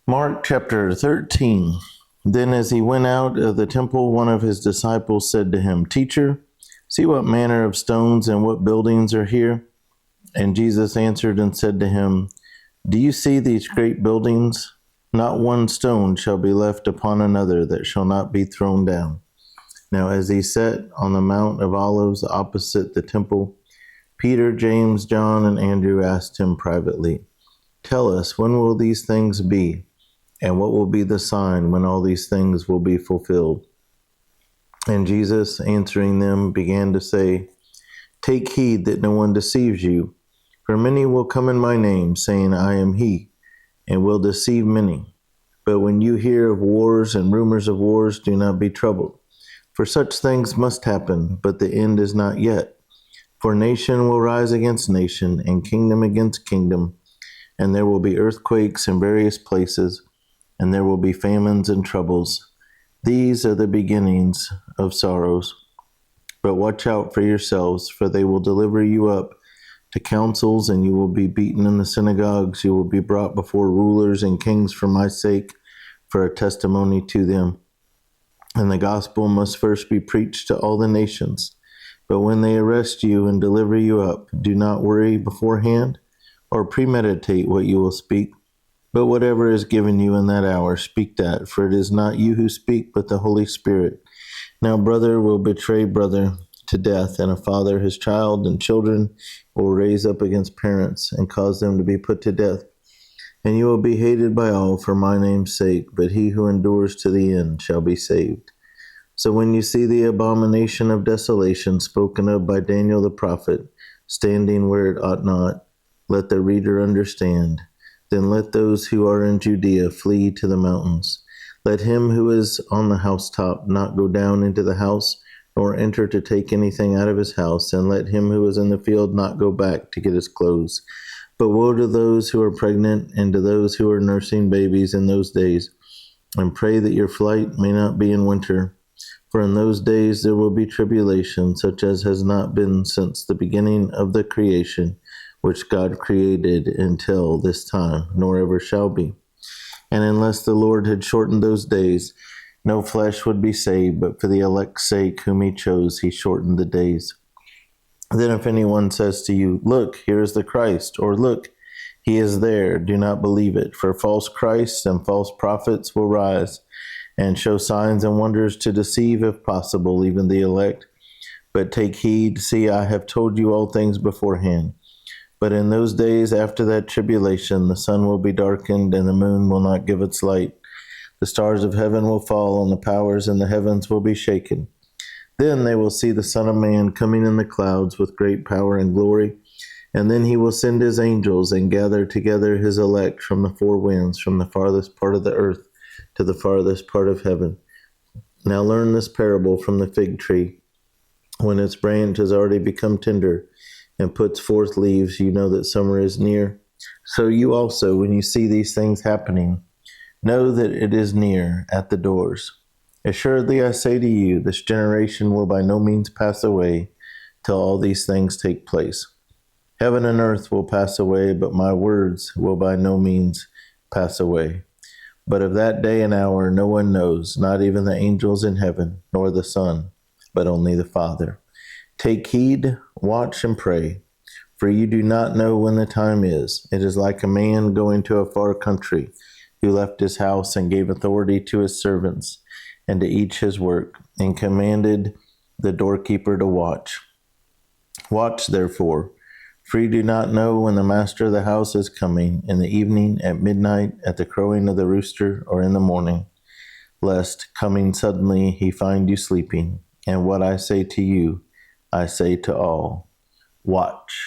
Mark chapter 13. Then as he went out of the temple, one of his disciples said to him, Teacher, see what manner of stones and what buildings are here? And Jesus answered and said to him, Do you see these great buildings? Not one stone shall be left upon another that shall not be thrown down. Now as he sat on the Mount of Olives opposite the temple, Peter, James, John, and Andrew asked him privately, Tell us, when will these things be? And what will be the sign when all these things will be fulfilled? And Jesus, answering them, began to say, Take heed that no one deceives you, for many will come in my name, saying, I am he, and will deceive many. But when you hear of wars and rumors of wars, do not be troubled, for such things must happen, but the end is not yet. For nation will rise against nation, and kingdom against kingdom, and there will be earthquakes in various places, and there will be famines and troubles. These are the beginnings of sorrows. But watch out for yourselves, for they will deliver you up to councils, and you will be beaten in the synagogues. You will be brought before rulers and kings for my sake, for a testimony to them. And the gospel must first be preached to all the nations. But when they arrest you and deliver you up, do not worry beforehand or premeditate what you will speak. But whatever is given you in that hour, speak that, for it is not you who speak, but the Holy Spirit. Now brother will betray brother to death, and a father his child, and children will raise up against parents and cause them to be put to death. And you will be hated by all for my name's sake, but he who endures to the end shall be saved. So when you see the abomination of desolation spoken of by Daniel the prophet, standing where it ought not, let the reader understand. Then let those who are in Judea flee to the mountains. Let him who is on the housetop not go down into the house, nor enter to take anything out of his house, and let him who is in the field not go back to get his clothes. But woe to those who are pregnant, and to those who are nursing babies in those days, and pray that your flight may not be in winter. For in those days there will be tribulation, such as has not been since the beginning of the creation, which God created until this time, nor ever shall be. And unless the Lord had shortened those days, no flesh would be saved, but for the elect's sake whom he chose, he shortened the days. Then if anyone says to you, Look, here is the Christ, or Look, he is there, do not believe it. For false Christs and false prophets will rise, and show signs and wonders to deceive, if possible, even the elect. But take heed, see, I have told you all things beforehand. But in those days after that tribulation, the sun will be darkened, and the moon will not give its light. The stars of heaven will fall, and the powers in the heavens will be shaken. Then they will see the Son of Man coming in the clouds with great power and glory. And then he will send his angels and gather together his elect from the four winds, from the farthest part of the earth to the farthest part of heaven. Now learn this parable from the fig tree. When its branch has already become tender, and puts forth leaves, you know that summer is near. So you also, when you see these things happening, know that it is near at the doors. Assuredly I say to you, this generation will by no means pass away till all these things take place. Heaven and earth will pass away, but my words will by no means pass away. But of that day and hour no one knows, not even the angels in heaven, nor the Son, but only the Father. Take heed, watch, and pray, for you do not know when the time is. It is like a man going to a far country, who left his house and gave authority to his servants, and to each his work, and commanded the doorkeeper to watch. Watch, therefore, for you do not know when the master of the house is coming, in the evening, at midnight, at the crowing of the rooster, or in the morning, lest, coming suddenly, he find you sleeping. And what I say to you, I say to all, watch.